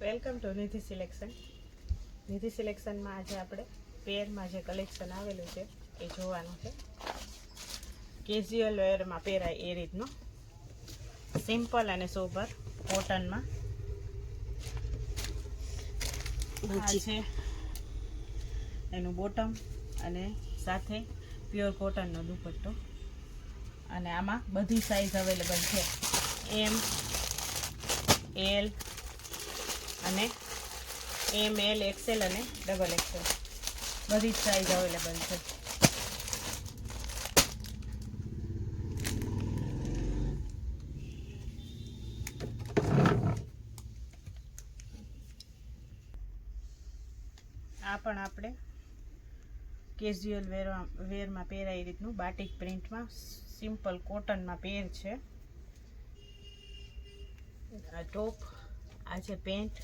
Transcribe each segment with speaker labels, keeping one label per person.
Speaker 1: Welcome to Nidhi selection. Nidhi સિલેક્શનમાં આજે આપણે પેરમાં જે કલેક્શન આવેલું છે એ જોવાનું છે. કેઝ્યુઅલ વેરમાં પહેરાય એ રીતનું સિમ્પલ અને સોબર કોટનમાં. આ છે એનું બોટમ અને સાથે પ્યોર કોટનનો દુપટ્ટો. અને આમાં બધી સાઇઝ અવેલેબલ છે, એમ, એલ અને એમ, એલ, એક્સેલ અને ડબલ એક્સેલ બધી જ સાઇઝ અવેલેબલ છે. આ પણ આપણે કેઝ્યુઅલ વેરમાં પહેરાય એ રીતનું બાટિક પ્રિન્ટમાં સિમ્પલ કોટનમાં પેર છે. આ ટોપ, આ છે પેન્ટ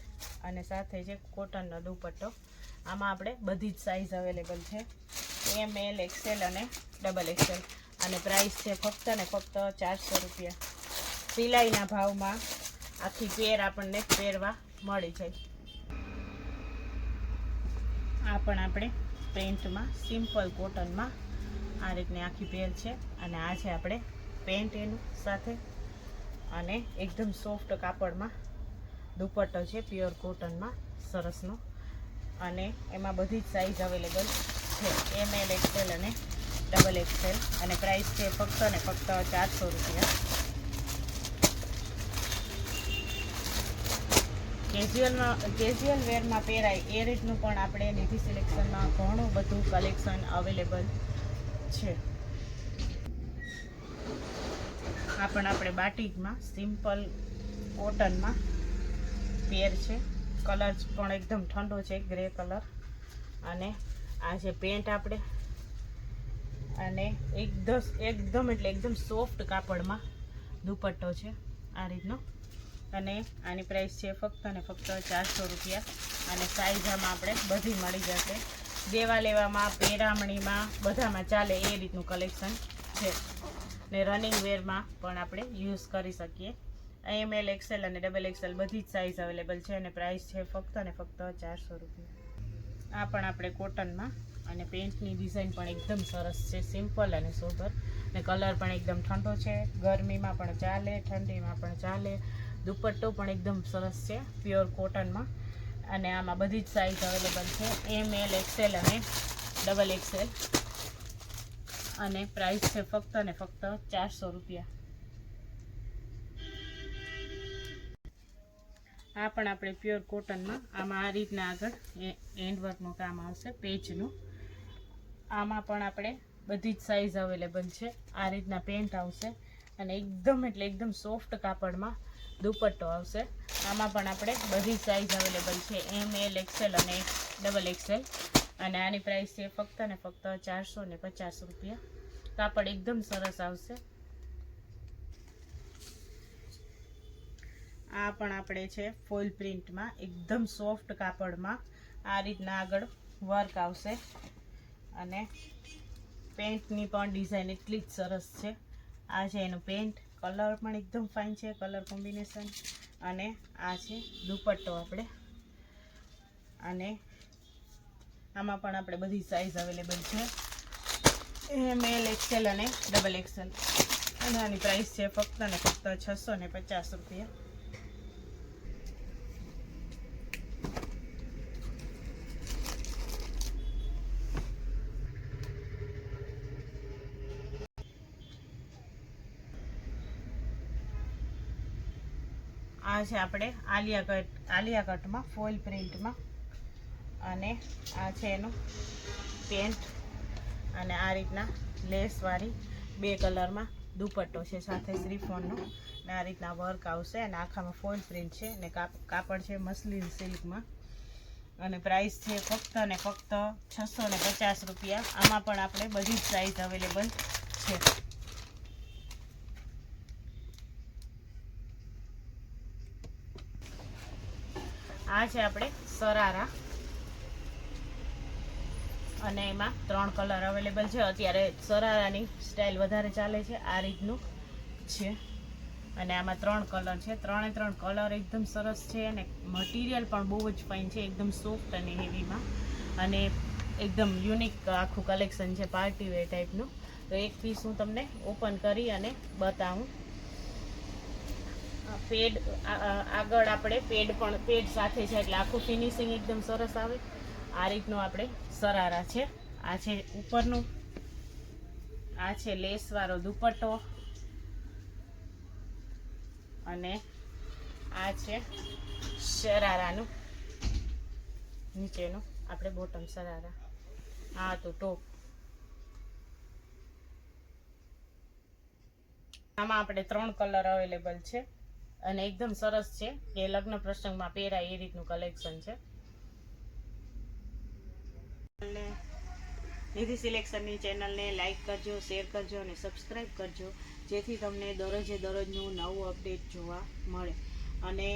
Speaker 1: અને સાથે છે કોટનનો દુપટ્ટો. આમાં આપણે બધી જ સાઇઝ અવેલેબલ છે, એમ, એલ, એક્સેલ અને ડબલ એક્સેલ. અને પ્રાઇસ છે ફક્ત ને ફક્ત 400 રૂપિયા. સિલાઈના ભાવમાં આખી પેર આપણને પહેરવા મળી જાય. આ પણ આપણે પેન્ટમાં સિમ્પલ કોટનમાં આ રીતની આખી પેર છે. અને આ છે આપણે પેન્ટ એનું સાથે અને એકદમ સોફ્ટ કાપડમાં દુપટ્ટો છે પ્યોર કોટનમાં સરસનો. અને એમાં બધી જ સાઇઝ અવેલેબલ છે, એમ, એલ, એક્સેલ અને ડબલ એક્સેલ. અને પ્રાઇસ છે ફક્ત ને ફક્ત 400 રૂપિયા. કેઝ્યુઅલ વેરમાં પહેરાય એ રીતનું પણ આપણે નિધિ સિલેક્શનમાં ઘણું બધું કલેક્શન અવેલેબલ છે. આ પણ આપણે બાટિકમાં સિમ્પલ કોટનમાં પેર છે. કલર પણ એકદમ ઠંડો છે, ગ્રે કલર. અને આ છે પેન્ટ આપણે, અને એકદમ એટલે એકદમ સોફ્ટ કાપડમાં દુપટ્ટો છે આ રીતનો. અને આની પ્રાઇસ છે ફક્ત ને ફક્ત 400 રૂપિયા. અને સાઇઝ આમાં આપણે બધી મળી જશે. દેવા લેવામાં, પેરામણીમાં બધામાં ચાલે એ રીતનું કલેક્શન છે. ને રનિંગ વેરમાં પણ આપણે યુઝ કરી શકીએ. એમ, એલ, એક્સેલ અને ડબલ એક્સેલ બધી જ સાઇઝ અવેલેબલ છે. અને પ્રાઇસ છે ફક્ત ને ફક્ત 400 રૂપિયા. આ પણ આપણે કોટનમાં, અને પેન્ટની ડિઝાઇન પણ એકદમ સરસ છે, સિમ્પલ અને સોબર. ને કલર પણ એકદમ ઠંડો છે, ગરમીમાં પણ ચાલે, ઠંડીમાં પણ ચાલે. દુપટ્ટો પણ એકદમ સરસ છે પ્યોર કોટનમાં. અને આમાં બધી જ સાઇઝ અવેલેબલ છે, એમ, એલ, એક્સેલ અને ડબલ એક્સેલ. અને પ્રાઇસ છે ફક્ત ને ફક્ત 400 રૂપિયા. આ પણ આપણે પ્યોર કોટનમાં, આમાં આ રીતના આગળ હેન્ડવર્કનું કામ આવશે પેચનું. આમાં પણ આપણે બધી જ સાઇઝ અવેલેબલ છે. આ રીતના પેન્ટ આવશે અને એકદમ એટલે એકદમ સોફ્ટ કાપડમાં દુપટ્ટો આવશે. આમાં પણ આપણે બધી જ સાઇઝ અવેલેબલ છે, એમ, એલ, એક્સેલ અને ડબલ એક્સેલ. અને આની પ્રાઇસ છે ફક્ત ને ફક્ત 450 રૂપિયા. કાપડ એકદમ સરસ આવશે. આ પણ આપણે છે ફોઇલ પ્રિન્ટમાં એકદમ સોફ્ટ કાપડમાં આ રીતના આગળ વર્ક આવશે. અને પેન્ટની પણ ડિઝાઇન એટલી જ સરસ છે. આ છે એનું પેન્ટ, કલર પણ એકદમ ફાઇન છે, કલર કોમ્બિનેશન. અને આ છે દુપટ્ટો આપણે. અને આમાં પણ આપણે બધી સાઇઝ અવેલેબલ છે, એમ, એલ, એક્સેલ અને ડબલ એક્સેલ. અને આની પ્રાઇસ છે ફક્ત ને ફક્ત 650 રૂપિયા. આ છે આપણે આલિયા કટમાં ફોઇલ પ્રિન્ટમાં. અને આ છે એનું પેન્ટ. અને આ રીતના લેસવાળી 2 કલરમાં દુપટ્ટો છે, સાથે શ્રીફોનનો. ને આ રીતના વર્ક આવશે. અને આખામાં ફોઇલ પ્રિન્ટ છે. ને કાપડ છે મસલિન સિલ્કમાં. અને પ્રાઇસ છે ફક્ત ને ફક્ત 650 રૂપિયા. આમાં પણ આપણે બધી જ સાઇઝ અવેલેબલ છે. આ છે આપણે સરારા, અને એમાં 3 કલર અવેલેબલ છે. અત્યારે સરારાની સ્ટાઇલ વધારે ચાલે છે, આ રીતનું છે. અને આમાં 3 કલર છે. 3 કલર એકદમ સરસ છે અને મટીરિયલ પણ બહુ જ ફાઇન છે, એકદમ સોફ્ટ અને હેવીમાં, અને એકદમ યુનિક આખું કલેક્શન છે પાર્ટી વેર ટાઈપનું. તો એક પીસ હું તમને ઓપન કરી અને બતાવું. પેડ આગળ આપણે પેડ સાથે છે એટલે આખું ફિનિશિંગ એકદમ સરસ આવે. આ રીતનું આપણે સરારા છે. આ છે ઉપરનું, આ છે લેસવાળો દુપટ્ટો, અને આ છે શરારાનું નીચેનું આપણે બોટમ શરારા. આ તો ટોપ. આમાં આપણે 3 કલર અવેલેબલ છે અને એકદમ સરસ છે કે લગ્ન પ્રસંગમાં પહેરાય એ રીતનું કલેક્શન છે. નિધિ સિલેક્શનની ચેનલને લાઈક કરજો, શેર કરજો અને સબસ્ક્રાઈબ કરજો, જેથી તમને દરરોજનું નવું અપડેટ જોવા મળે. અને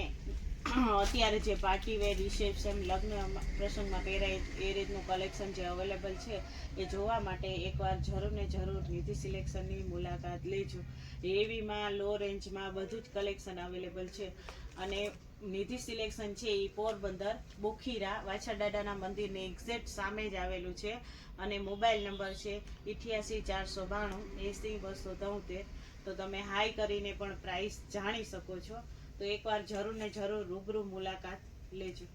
Speaker 1: અત્યારે જે પાર્ટી વેર, રિસેપ્શન, લગ્ન પ્રસંગમાં પહેરાય એ રીતનું કલેક્શન જે અવેલેબલ છે એ જોવા માટે એકવાર જરૂર ને જરૂર નિધિ સિલેક્શનની મુલાકાત લેજો. હેવીમાં, લો રેન્જમાં બધું જ કલેક્શન અવેલેબલ છે. અને નિધિ સિલેક્શન છે એ પોરબંદર બોખીરા વાછા દાદાના મંદિરની એક્ઝેક્ટ સામે જ આવેલું છે. અને મોબાઈલ નંબર છે 88 492 80 273. તો તમે હાઈ કરીને પણ પ્રાઇસ જાણી શકો છો. તો એકવાર જરૂર ને જરૂર રૂબરૂ મુલાકાત લેજો.